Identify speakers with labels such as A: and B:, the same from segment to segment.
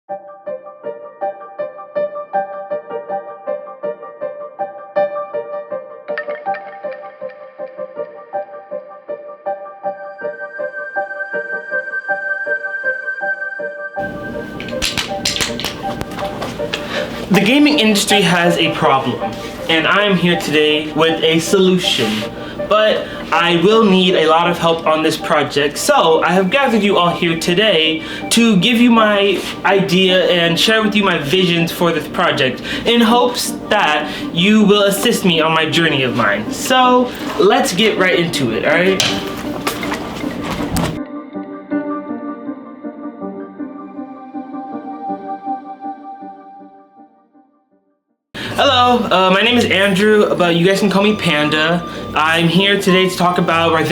A: The gaming industry has a problem, and I am here today with a solution. But I will need a lot of help on this project, so I have gathered you all here today to give you my idea and share with you my visions for this project in hopes that you will assist me on my journey of mine. So let's get right into it, alright? Hello, my name is Andrew, but you guys can call me Panda. I'm here today to talk about I'm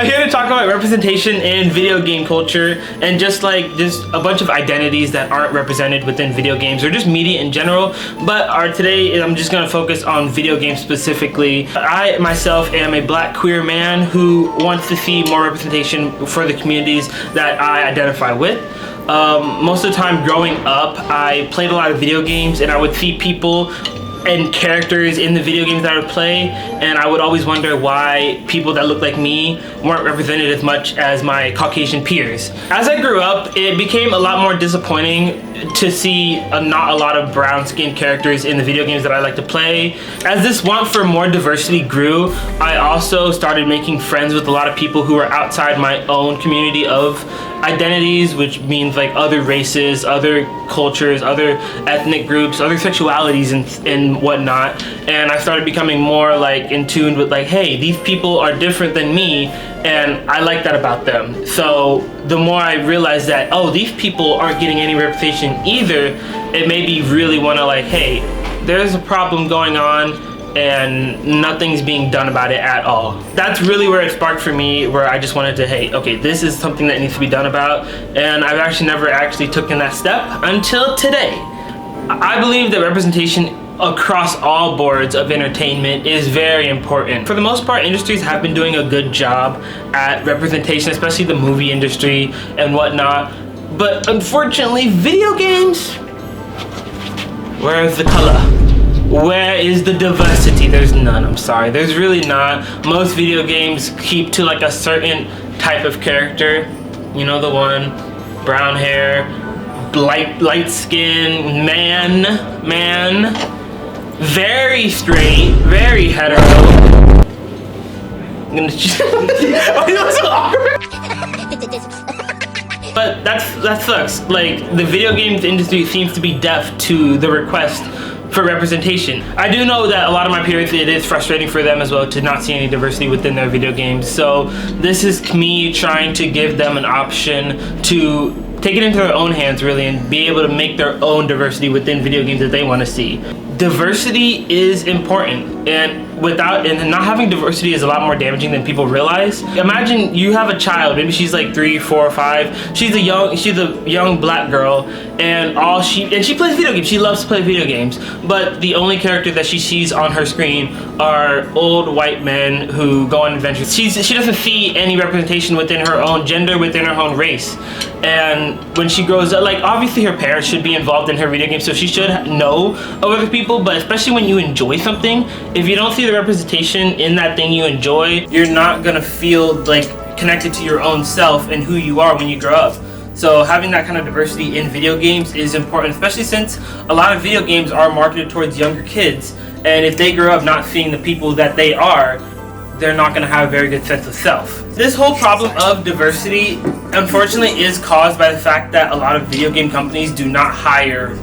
A: here to talk about representation in video game culture and just a bunch of identities that aren't represented within video games or just media in general. But today I'm just going to focus on video games specifically. I myself am a black queer man who wants to see more representation for the communities that I identify with. Most of the time growing up, I played a lot of video games and I would see people and characters in the video games that I would play, and I would always wonder why people that looked like me weren't represented as much as my Caucasian peers. As I grew up, it became a lot more disappointing to see not a lot of brown-skinned characters in the video games that I like to play. As this want for more diversity grew, I also started making friends with a lot of people who are outside my own community of identities, which means like other races, other cultures, other ethnic groups, other sexualities and whatnot. And I started becoming more like in tune with like, hey, these people are different than me and I like that about them. So the more I realized that, oh, these people aren't getting any representation either, it made me really want to like, hey, there's a problem going on and nothing's being done about it at all. That's really where it sparked for me, where I just wanted to, hey, okay, this is something that needs to be done about, and I've actually never taken that step until today. I believe that representation across all boards of entertainment is very important. For the most part, industries have been doing a good job at representation, especially the movie industry and whatnot, but unfortunately, video games, where's the color? Where is the diversity? There's none, I'm sorry. There's really not. Most video games keep to like a certain type of character. You know the one, brown hair, light skin, man, very straight, very hetero. I'm gonna But that sucks. Like, the video games industry seems to be deaf to the request for representation. I do know that a lot of my peers, it is frustrating for them as well to not see any diversity within their video games. So this is me trying to give them an option to take it into their own hands really and be able to make their own diversity within video games that they want to see. Diversity is important, and not having diversity is a lot more damaging than people realize. Imagine you have a child, maybe she's like 3, 4, 5. She's a young black girl, and she plays video games. She loves to play video games, but the only character that she sees on her screen are old white men who go on adventures. She doesn't see any representation within her own gender, within her own race. And when she grows up, like, obviously her parents should be involved in her video game, so she should know of other people, but especially when you enjoy something, if you don't see the representation in that thing you enjoy, you're not gonna feel like connected to your own self and who you are when you grow up. So having that kind of diversity in video games is important, especially since a lot of video games are marketed towards younger kids, and if they grow up not seeing the people that they are, they're not going to have a very good sense of self. This whole problem of diversity, unfortunately, is caused by the fact that a lot of video game companies do not hire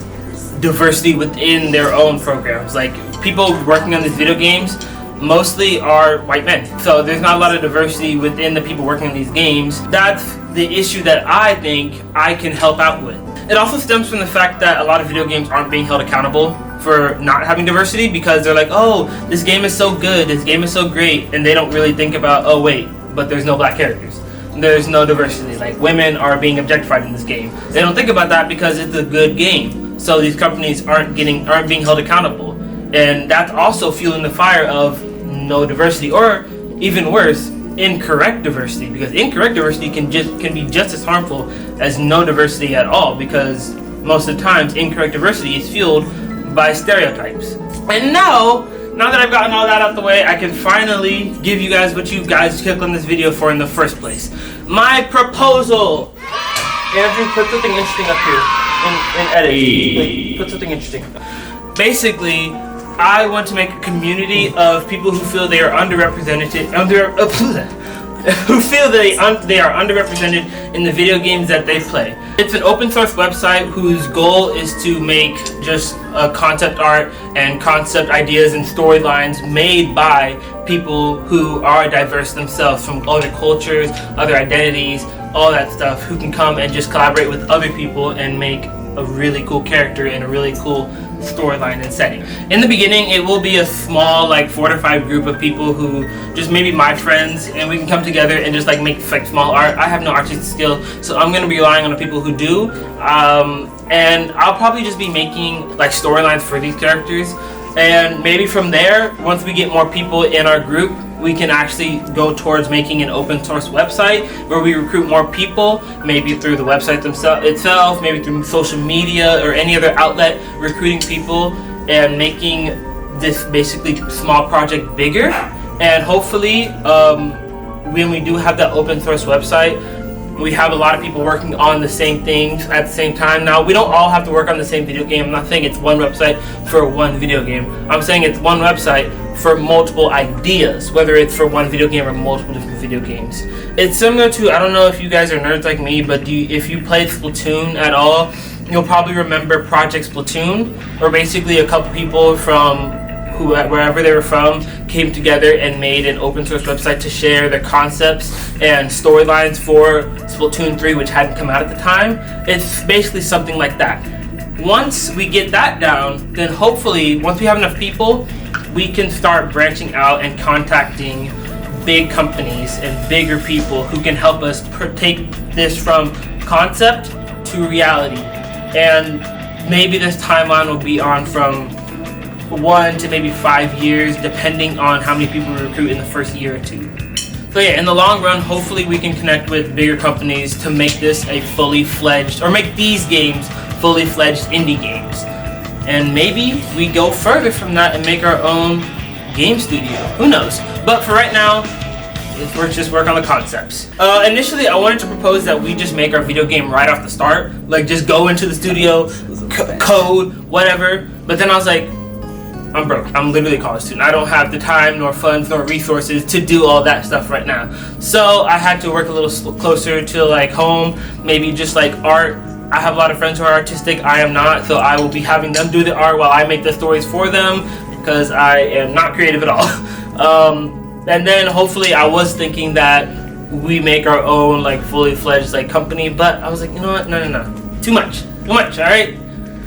A: diversity within their own programs. Like, people working on these video games mostly are white men. So there's not a lot of diversity within the people working on these games. That's the issue that I think I can help out with. It also stems from the fact that a lot of video games aren't being held accountable for not having diversity, because they're like, oh, this game is so good, this game is so great, and they don't really think about, oh wait, but there's no black characters. There's no diversity. Like, women are being objectified in this game. They don't think about that because it's a good game. So these companies aren't being held accountable. And that's also fueling the fire of no diversity, or even worse, incorrect diversity, because incorrect diversity can be just as harmful as no diversity at all, because most of the times incorrect diversity is fueled by stereotypes. And now that I've gotten all that out the way, I can finally give you guys what you guys clicked on this video for in the first place. My proposal. Andrew, put something interesting up here in edit. Like, put something interesting. Basically, I want to make a community of people who feel they are underrepresented, who feel they are underrepresented in the video games that they play. It's an open source website whose goal is to make just concept art and concept ideas and storylines made by people who are diverse themselves, from other cultures, other identities, all that stuff, who can come and just collaborate with other people and make a really cool character and a really cool storyline and setting. In the beginning, it will be a small, like 4 to 5 group of people who just maybe my friends, and we can come together and just like make like small art. I have no artistic skill, so I'm gonna be relying on the people who do, and I'll probably just be making like storylines for these characters, and maybe from there, once we get more people in our group, we can actually go towards making an open source website where we recruit more people, maybe through the website itself, maybe through social media or any other outlet, recruiting people and making this basically small project bigger. And hopefully, when we do have that open source website, we have a lot of people working on the same things at the same time. Now, we don't all have to work on the same video game. I'm not saying it's one website for one video game. I'm saying it's one website for multiple ideas, whether it's for one video game or multiple different video games. It's similar to, I don't know if you guys are nerds like me, but if you played Splatoon at all, you'll probably remember Project Splatoon, where basically a couple people from wherever they were from came together and made an open source website to share their concepts and storylines for Splatoon 3, which hadn't come out at the time. It's basically something like that. Once we get that down, then hopefully, once we have enough people, we can start branching out and contacting big companies and bigger people who can help us take this from concept to reality. And maybe this timeline will be on from 1 to maybe 5 years, depending on how many people we recruit in the first year or 2. So yeah, in the long run, hopefully we can connect with bigger companies to make this a fully fledged, or make these games fully fledged indie games. And maybe we go further from that and make our own game studio. Who knows? But for right now, let's just work on the concepts. Initially, I wanted to propose that we just make our video game right off the start. Like, just go into the studio, code, whatever. But then I was like, I'm broke. I'm literally a college student. I don't have the time, nor funds, nor resources to do all that stuff right now. So I had to work a little closer to like home, maybe just like art. I have a lot of friends who are artistic. I am not, so I will be having them do the art while I make the stories for them, because I am not creative at all. And then hopefully I was thinking that we make our own like fully fledged like company, but I was like, you know what? No. Too much, all right?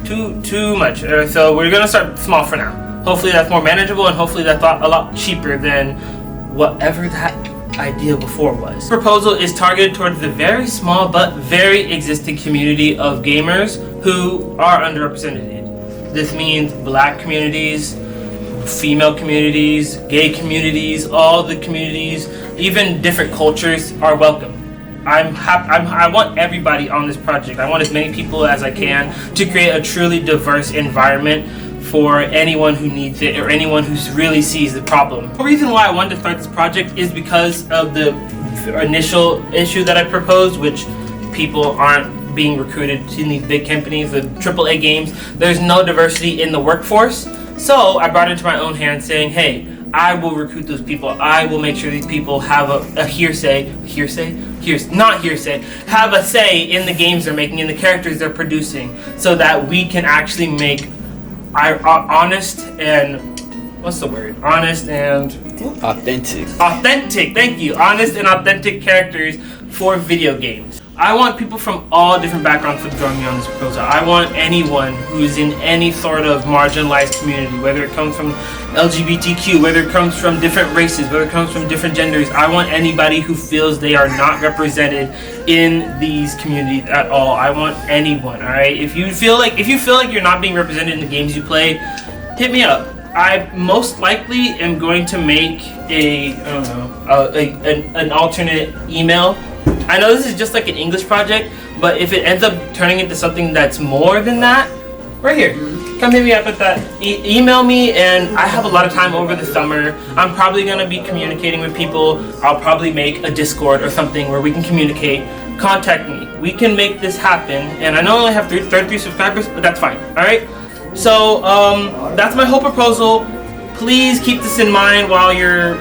A: Too much. So we're gonna start small for now. Hopefully that's more manageable, and hopefully that's a lot cheaper than whatever that idea before was. The proposal is targeted towards the very small but very existing community of gamers who are underrepresented. This means black communities, female communities, gay communities, all the communities, even different cultures are welcome. I want everybody on this project. I want as many people as I can to create a truly diverse environment for anyone who needs it or anyone who really sees the problem. The reason why I wanted to start this project is because of the initial issue that I proposed, which people aren't being recruited in these big companies, the AAA games. There's no diversity in the workforce. So I brought it into my own hands saying, hey, I will recruit those people. I will make sure these people have have a say in the games they're making, in the characters they're producing, so that we can actually make honest and authentic, thank you, honest and authentic characters for video games. I want people from all different backgrounds to join me on this proposal. I want anyone who's in any sort of marginalized community, whether it comes from LGBTQ, whether it comes from different races, whether it comes from different genders. I want anybody who feels they are not represented in these communities at all. I want anyone, all right? If you feel like you're not being represented in the games you play, hit me up. I most likely am going to make an alternate email. I know this is just like an English project, but if it ends up turning into something that's more than that, right here. Come hit me up with that. Email me, and I have a lot of time over the summer. I'm probably going to be communicating with people. I'll probably make a Discord or something where we can communicate. Contact me. We can make this happen. And I know I only have 33 subscribers, but that's fine. Alright? So, that's my whole proposal. Please keep this in mind while you're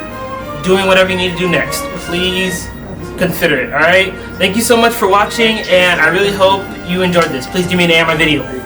A: doing whatever you need to do next. Please consider it. Alright? Thank you so much for watching, and I really hope you enjoyed this. Please give me an A on my video.